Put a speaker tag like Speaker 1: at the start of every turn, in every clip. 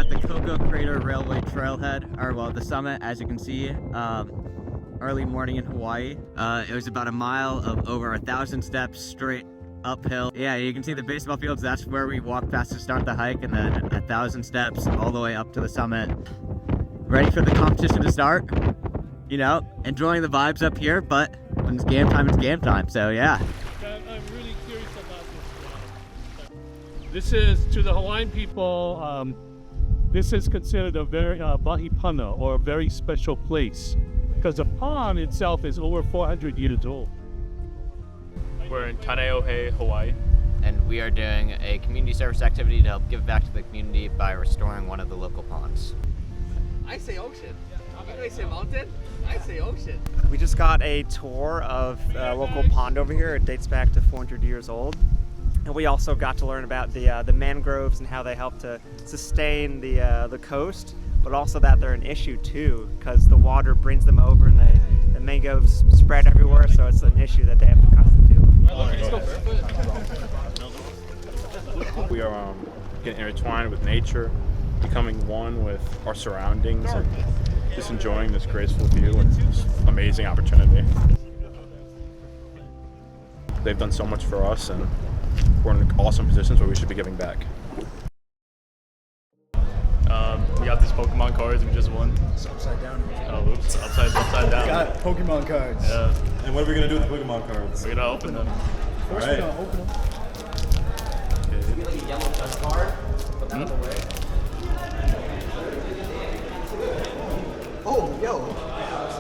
Speaker 1: at the Cocoa Crater Railway Trailhead, or well, the summit, as you can see. Early morning in Hawaii. It was about a mile of over 1,000 steps straight uphill. Yeah, you can see the baseball fields. That's where we walked past to start the hike, and then 1,000 steps all the way up to the summit. Ready for the competition to start. You know, enjoying the vibes up here, but when it's game time, it's game time. So yeah.
Speaker 2: I'm really curious about this. This is, to the Hawaiian people, this is considered a very Vahipana, or a very special place, because the pond itself is over 400 years old.
Speaker 3: We're in Kaneohe, Hawaii.
Speaker 4: And we are doing a community service activity to help give back to the community by restoring one of the local ponds.
Speaker 5: I say ocean. You say mountain? I say ocean.
Speaker 6: We just got a tour of the local pond over here. It dates back to 400 years old. And we also got to learn about the mangroves and how they help to sustain the coast, but also that they're an issue too, because the water brings them over and the mangroves spread everywhere, so it's an issue that they have to constantly deal with.
Speaker 3: We are getting intertwined with nature, becoming one with our surroundings, and just enjoying this graceful view and this amazing opportunity. They've done so much for us, and we're in awesome positions where we should be giving back. We got these Pokemon cards we just won.
Speaker 7: It's upside down.
Speaker 3: Oh, oops, upside down.
Speaker 7: Got Pokemon cards.
Speaker 3: Yeah.
Speaker 7: And what are we gonna do with the Pokemon cards?
Speaker 3: We're gonna open them.
Speaker 7: First, we're gonna open them.
Speaker 4: Really yellow dust card. Put that away.
Speaker 5: Oh, yo.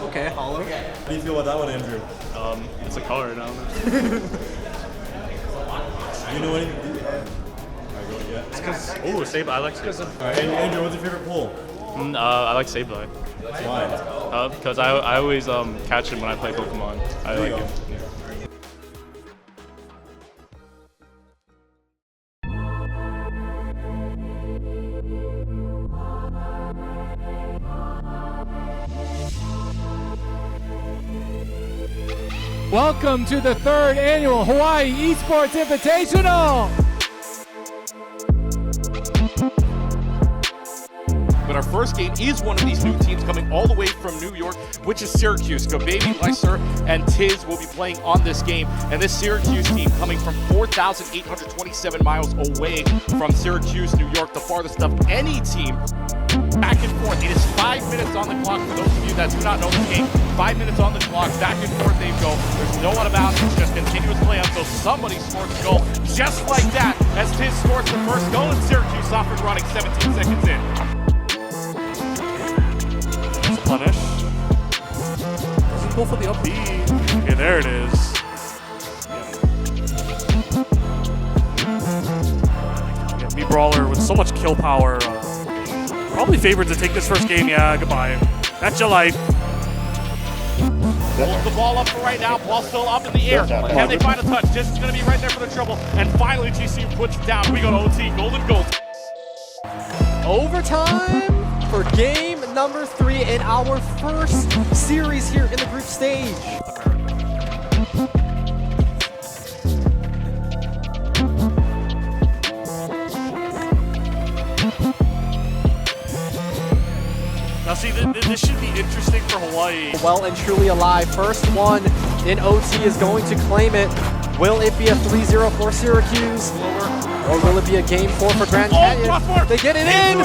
Speaker 5: Okay, hollow.
Speaker 7: How do you feel about that one, Andrew?
Speaker 3: It's a card, I don't know.
Speaker 7: Do you know anything?
Speaker 3: Ooh, Sableye. I like Sableye.
Speaker 7: Alright, Andrew, what's your favorite pull?
Speaker 3: I like Sableye.
Speaker 7: Why?
Speaker 3: Because I always catch him when I play Pokemon. I like him. Yeah.
Speaker 2: Welcome to the 3rd annual Hawai'i Esports Invitational!
Speaker 8: But our first game is one of these new teams coming all the way from New York, which is Syracuse. Gababy, Lyser, and Tiz will be playing on this game. And this Syracuse team coming from 4,827 miles away from Syracuse, New York, the farthest of any team. Back and forth. It is 5 minutes on the clock for those of you that do not know this game. 5 minutes on the clock. Back and forth they go. There's no one about. It's just continuous play until somebody scores a goal. Just like that, as Tiz scores the first goal in Syracuse off and running 17 seconds in.
Speaker 3: Punish. Doesn't go for the up B. Okay, there it is. Yeah, me Brawler with so much kill power. Probably favored to take this first game. Yeah, goodbye. That's your life.
Speaker 8: Holds the ball up for right now. Ball still up in the air. Can they find a touch? This is going to be right there for the trouble. And finally, GCU puts it down. We go to OT. Golden goal.
Speaker 5: Overtime for game number 3 in our first series here in the group stage.
Speaker 3: Now see, this should be interesting for Hawaii.
Speaker 5: Well and truly alive. First one in OT is going to claim it. Will it be a 3-0 for Syracuse? Or will it be a game 4 for Grand Canyon? They get it in!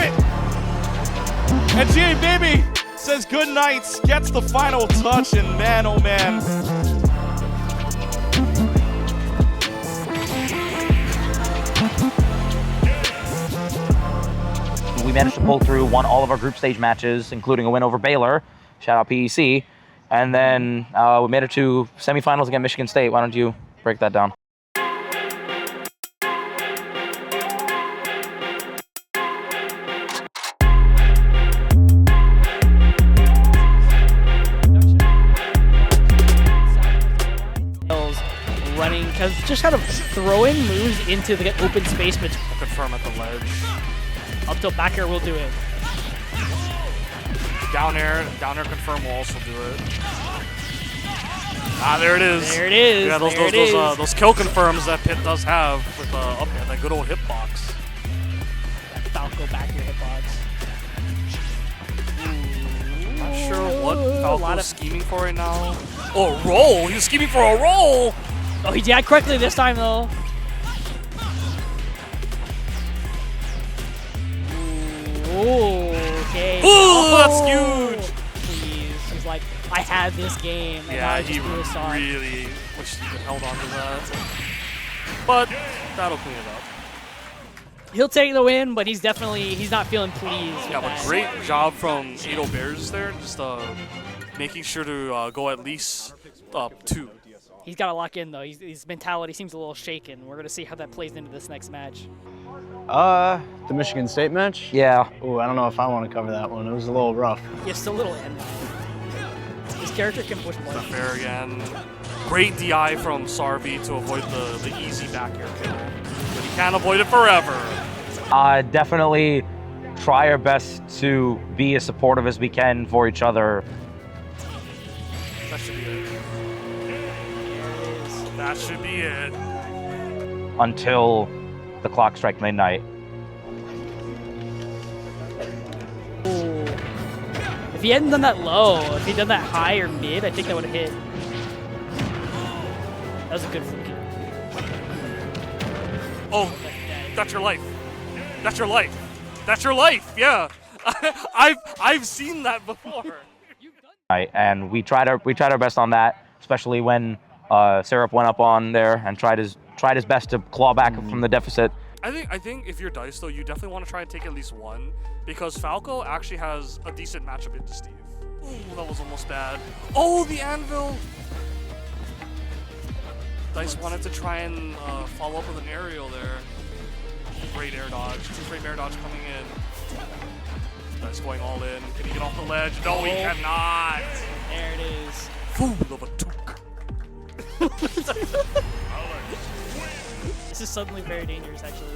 Speaker 8: And G Baby says good night, gets the final touch, and man, oh man.
Speaker 9: We managed to pull through, won all of our group stage matches, including a win over Baylor. Shout out PEC. And then we made it to semifinals against Michigan State. Why don't you break that down?
Speaker 10: Running, because just kind of throwing moves into the open space. But
Speaker 3: Confirm at the ledge.
Speaker 10: up till back air will do it.
Speaker 3: Down air confirm will also do it. Ah, there it is.
Speaker 10: There it is.
Speaker 3: Yeah, those kill confirms that Pitt does have with up air, that good old hitbox.
Speaker 10: Falco back here hitbox.
Speaker 8: Not sure what Falco's scheming for right now. Oh, a roll! He was scheming for a roll!
Speaker 10: Oh, he died quickly this time, though. Ooh, okay.
Speaker 8: Ooh, that's huge!
Speaker 10: Please. He's like, I had this game. And
Speaker 8: Yeah,
Speaker 10: I
Speaker 8: he
Speaker 10: just threw a song.
Speaker 8: really wished he could held on to that. But that'll clean it up.
Speaker 10: He'll take the win, but he's not feeling pleased.
Speaker 8: Yeah,
Speaker 10: with
Speaker 8: but
Speaker 10: that.
Speaker 8: great job from Ado Bears there. Just making sure to go at least 2.
Speaker 10: He's got to lock in, though. His mentality seems a little shaken. We're going to see how that plays into this next match.
Speaker 11: The Michigan State match?
Speaker 9: Yeah.
Speaker 11: Ooh, I don't know if I want to cover that one. It was a little rough.
Speaker 10: Just a little end. His character can push more.
Speaker 8: Fair again. Great DI from Sarvi to avoid the easy back air kill. But he can't avoid it forever.
Speaker 9: Definitely try our best to be as supportive as we can for each other.
Speaker 8: That should be it. That should be it.
Speaker 9: Until the clock strikes midnight.
Speaker 10: Ooh. If he hadn't done that low, if he'd done that high or mid, I think that would have hit. That was a good fluke.
Speaker 8: Oh, that's your life. That's your life. That's your life. Yeah, I've seen that before.
Speaker 9: Right, and we tried our best on that, especially when Syrup went up on there and tried his best to claw back from the deficit.
Speaker 8: I think if you're Dice though, you definitely want to try and take at least one because Falco actually has a decent matchup into Steve. Ooh, that was almost bad. Oh, the anvil. Dice wanted to try and follow up with an aerial there. Great air dodge. 2-frame air dodge coming in. Dice going all in. Can he get off the ledge? No, he cannot.
Speaker 10: There it is.
Speaker 8: Fool of a took.
Speaker 10: This is suddenly very dangerous, actually.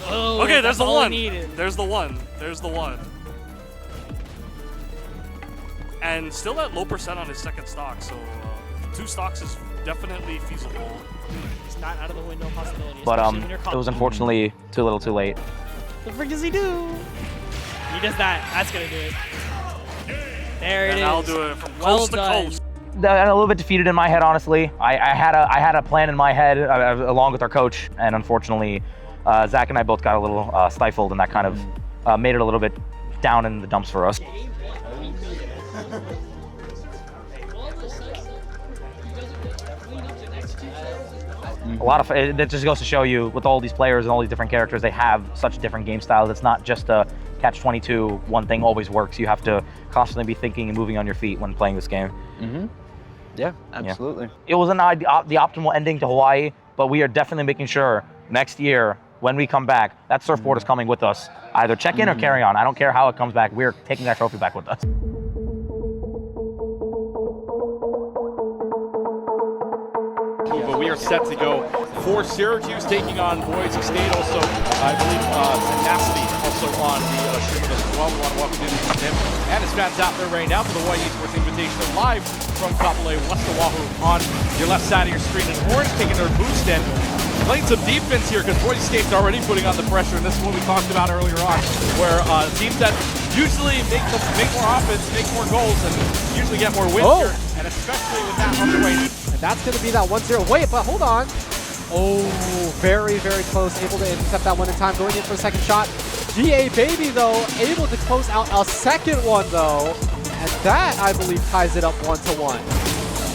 Speaker 10: Oh,
Speaker 8: okay, there's
Speaker 10: that's
Speaker 8: the
Speaker 10: all
Speaker 8: one.
Speaker 10: he needed.
Speaker 8: There's the one. There's the one. And still at low percent on his second stock, so 2 stocks is definitely feasible.
Speaker 10: It's not out of the window possibility.
Speaker 9: But
Speaker 10: especially when you're
Speaker 9: it was unfortunately too little, too late.
Speaker 10: What the frick does he do? He does that. That's gonna do it. There it is.
Speaker 8: And I'll do it from
Speaker 10: Well
Speaker 8: coast to
Speaker 10: done.
Speaker 8: coast.
Speaker 9: I'm a little bit defeated in my head, honestly. I had a plan in my head along with our coach, and unfortunately, Zach and I both got a little stifled, and that kind of made it a little bit down in the dumps for us. A lot of it just goes to show you with all these players and all these different characters, they have such different game styles. It's not just a catch-22, one thing always works. You have to constantly be thinking and moving on your feet when playing this game.
Speaker 11: Yeah, absolutely.
Speaker 9: It was the optimal ending to Hawaii, but we are definitely making sure next year when we come back, that surfboard is coming with us. Either check in or carry on. I don't care how it comes back. We're taking that trophy back with us.
Speaker 12: But we are set to go for Syracuse taking on Boise State. Also, I believe Tenacity also on the stream with us as well. We want to welcome him and his fans out there right now for the Hawai'i Esports Invitational live from Kapolei, West Oahu on your left side of your screen. And Orange taking their boost in. Playing some defense here because Boise State's already putting on the pressure, and this is what we talked about earlier on, where teams that usually make more offense, make more goals, and usually get more wins here, and especially with that on the way.
Speaker 5: And that's going to be that 1-0. Wait, but hold on. Oh, very, very close. Able to intercept that one in time. Going in for a second shot. GA Baby, though, able to close out a second one, though. And that, I believe, ties it up 1-1.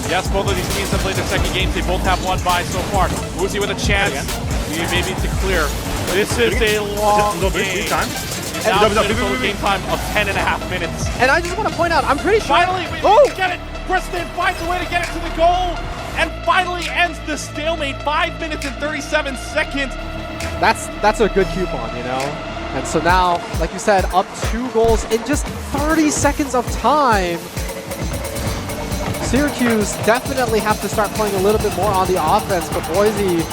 Speaker 12: Yes, both of these teams have played their second games. They both have won by so far. Woozy with a chance. Maybe to clear. This is a long game. It's now a total game time of 10.5 minutes.
Speaker 5: And I just want to point out, I'm pretty sure.
Speaker 12: Finally, we get it. Preston finds a way to get it to the goal. And finally ends the stalemate. 5 minutes and 37 seconds.
Speaker 5: That's a good coupon, you know? And so now, like you said, up 2 goals in just 30 seconds of time. Syracuse definitely have to start playing a little bit more on the offense, but Boise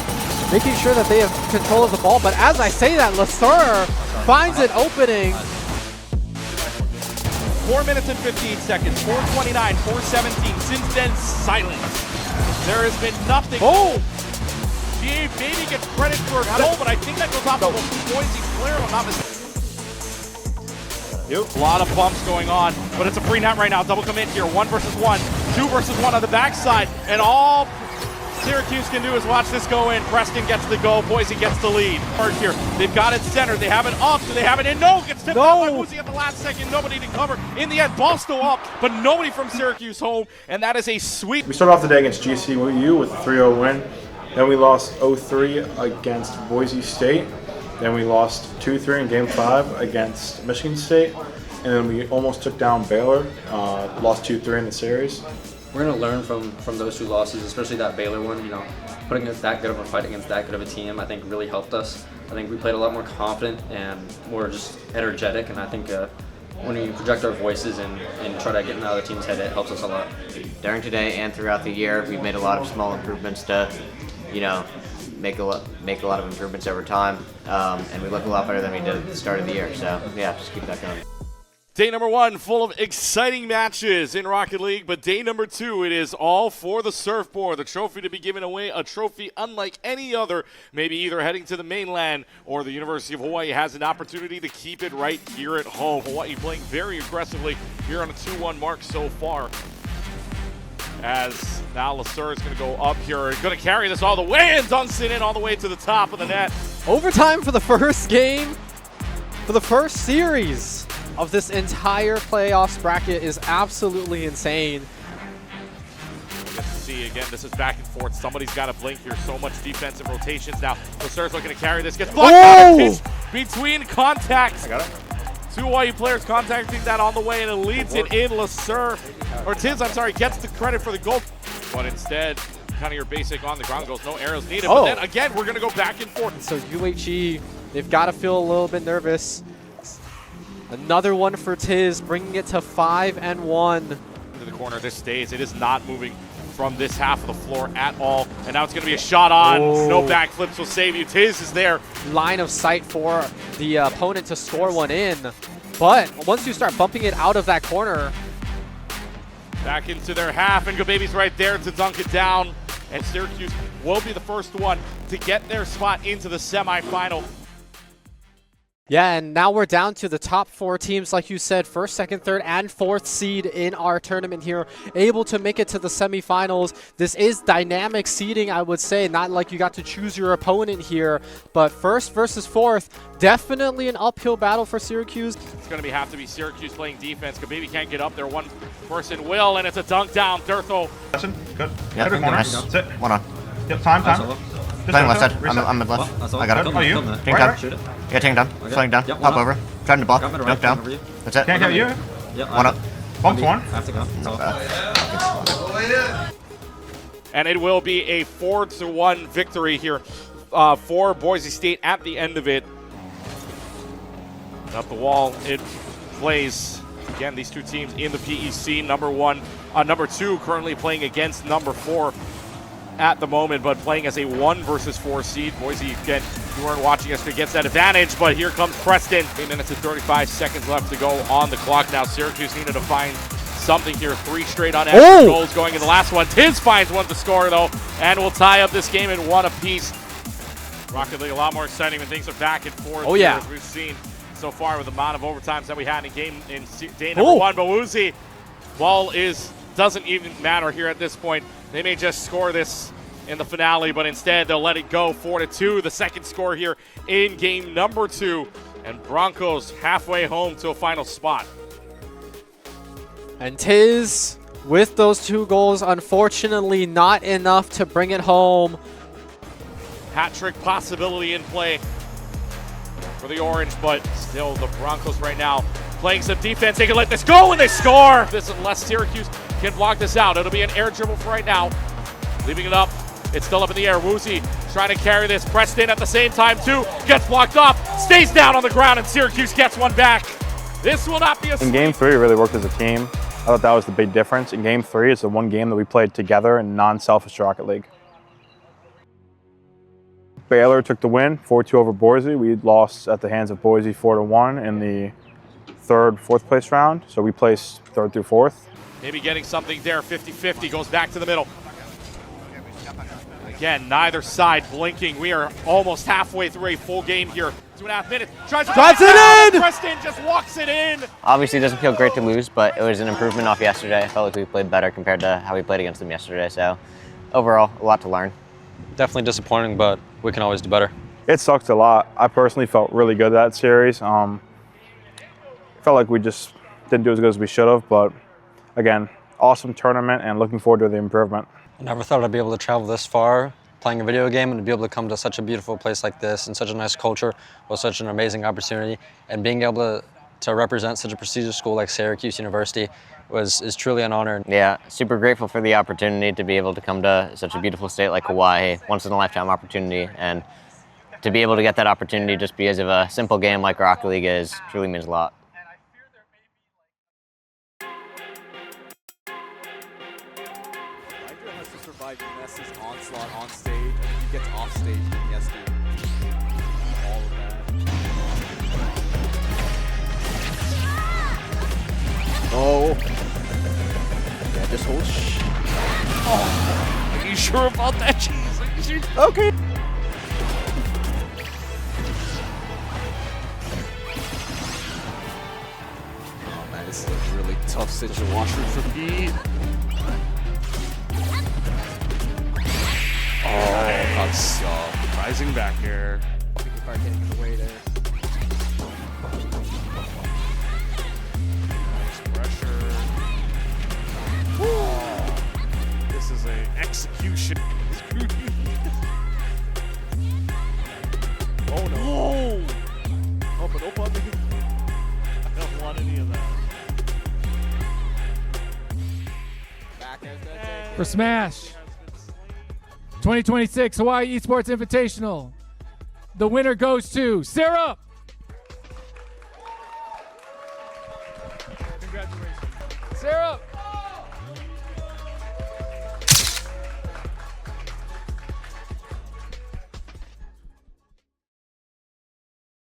Speaker 5: making sure that they have control of the ball. But as I say that, Lasur finds an opening.
Speaker 12: 4 minutes and 15 seconds, 4:29, 4:17. Since then, silence. There has been nothing.
Speaker 5: Oh!
Speaker 12: GA
Speaker 8: GA Baby gets credit for a goal, but I think that goes off of a Boise player, if I'm not mistaken. A lot of bumps going on, but it's a free net right now. Double commit here, 1 versus 1, 2 versus 1 on the backside, and all Syracuse can do is watch this go in. Preston gets the goal, Boise gets the lead. Here, they've got it centered, they have it up, so they have it in. No, gets tipped out by Boise at the last second. Nobody to cover. In the end, ball still up, but nobody from Syracuse home, and that is a sweep.
Speaker 3: We started off the day against GCU with a 3-0 win. Then we lost 0-3 against Boise State. Then we lost 2-3 in Game 5 against Michigan State. And then we almost took down Baylor, lost 2-3 in the series.
Speaker 13: We're going to learn from those 2 losses, especially that Baylor one. You know, putting that good of a fight against that good of a team, I think really helped us. I think we played a lot more confident and more just energetic, and I think when we project our voices and try to get in the other team's head, it helps us a lot.
Speaker 4: During today and throughout the year, we've made a lot of small improvements to, you know, make a lot of improvements over time, and we look a lot better than we did at the start of the year. So yeah, just keep that going.
Speaker 8: Day number 1 full of exciting matches in Rocket League, but day number 2, it is all for the surfboard. The trophy to be given away, a trophy unlike any other. Maybe either heading to the mainland or the University of Hawaii has an opportunity to keep it right here at home. Hawaii playing very aggressively here on a 2-1 mark so far. As now Lasur is going to go up here, going to carry this all the way, and dunks it in all the way to the top of the net.
Speaker 5: Overtime for the first game, for the first series of this entire playoffs bracket is absolutely insane.
Speaker 8: We'll get to see again, this is back and forth. Somebody's got to blink here. So much defensive rotations now. Lasur's looking to carry this. Gets blocked out of pitch between contacts. I got it. 2 Hawaii players contacting that on the way, and it leads it in. Lasur, or Tiz, I'm sorry, gets the credit for the goal. But instead, kind of your basic on the ground goes, no arrows needed. But then again, we're going to go back and forth.
Speaker 5: So UHE, they've got to feel a little bit nervous. Another one for Tiz, bringing it to 5-1.
Speaker 8: Into the corner, this stays. It is not moving from this half of the floor at all. And now it's going to be a shot on. No backflips will save you. Tiz is there.
Speaker 5: Line of sight for the opponent to score one in. But once you start bumping it out of that corner.
Speaker 8: Back into their half, and Baby's right there to dunk it down. And Syracuse will be the first one to get their spot into the semifinal.
Speaker 5: Yeah, and now we're down to the top 4 teams, like you said, 1st, 2nd, 3rd, and 4th seed in our tournament here, able to make it to the semifinals. This is dynamic seeding, I would say, not like you got to choose your opponent here, but 1st versus 4th, definitely an uphill battle for Syracuse.
Speaker 8: It's going to have to be Syracuse playing defense. Baby can't get up there. One person will, and it's a dunk down. Dirtho.
Speaker 3: Good.
Speaker 4: Yep, nice.
Speaker 3: Sit.
Speaker 4: 1 on.
Speaker 3: Yep, time.
Speaker 4: Playing left side. I'm mid left. I got it.
Speaker 3: Oh, you?
Speaker 4: Take down. Yeah, take him down. Slowing down. Pop over. Trying to block. Dunk down. That's it.
Speaker 3: Can't get you.
Speaker 4: 1 up.
Speaker 3: Bumped 1.
Speaker 4: Not bad.
Speaker 8: And it will be a 4-1 victory here for Boise State at the end of it. Up the wall, it plays. Again, these 2 teams in the PEC. Number 2 currently playing against number 4 at the moment, but playing as a 1 versus 4 seed. Boise, again, you weren't watching us, gets that advantage, but here comes Preston. 8 minutes and 35 seconds left to go on the clock now. Syracuse needed to find something here. 3 straight unanswered goals going in the last one. Tiz finds one to score, though, and we'll tie up this game in 1 apiece. Rocket League a lot more exciting when things are back and forth. As we've seen so far with the amount of overtimes that we had in day number 1. But Woozy, ball doesn't even matter here at this point. They may just score this in the finale, but instead they'll let it go 4-2. The second score here in game number 2. And Broncos halfway home to a final spot.
Speaker 5: And Tiz, with those 2 goals, unfortunately not enough to bring it home.
Speaker 8: Hat-trick possibility in play for the Orange, but still the Broncos right now playing some defense. They can let this go, and they score! This unless Syracuse can block this out. It'll be an air dribble for right now. Leaving it up. It's still up in the air. Woozy trying to carry this. Preston at the same time, too. Gets blocked off. Stays down on the ground, and Syracuse gets one back. This will not be a...
Speaker 3: In Game 3, we really worked as a team. I thought that was the big difference. In Game 3, it's the one game that we played together in non-selfish Rocket League. Baylor took the win, 4-2 over Boise. We lost at the hands of Boise 4-1 in the 3rd, 4th place round. So we placed 3rd through 4th.
Speaker 8: Maybe getting something there, 50-50, goes back to the middle. Again, neither side blinking. We are almost halfway through a full game here. 2.5 minutes.
Speaker 5: Drives it in!
Speaker 8: Preston just walks it in.
Speaker 4: Obviously, it doesn't feel great to lose, but it was an improvement off yesterday. I felt like we played better compared to how we played against them yesterday. So, overall, a lot to learn.
Speaker 13: Definitely disappointing, but we can always do better.
Speaker 3: It sucked a lot. I personally felt really good that series. Felt like we just didn't do as good as we should have, but again, awesome tournament and looking forward to the improvement.
Speaker 13: I never thought I'd be able to travel this far playing a video game and to be able to come to such a beautiful place like this and such a nice culture was such an amazing opportunity. And being able to represent such a prestigious school like Syracuse University is truly an honor.
Speaker 4: Yeah, super grateful for the opportunity to be able to come to such a beautiful state like Hawaii, once-in-a-lifetime opportunity, and to be able to get that opportunity just because of a simple game like Rocket League is truly means a lot.
Speaker 14: Hydra has to survive Ness's onslaught on stage, and if he gets off stage, then he has to all of that.
Speaker 8: Oh. Yeah, this whole Oh. Are you sure about that, cheese? Are you sure? Okay.
Speaker 14: Oh man, this is a really tough situation for Pete.
Speaker 8: Oh, that's rising back here.
Speaker 14: I think if I getting away there.
Speaker 8: Nice pressure. Oh, this is an execution. Oh no. Whoa. Oh, but open. I don't want any of that.
Speaker 15: For Smash 2026 Hawaii Esports Invitational, the winner goes to Sarah. Congratulations.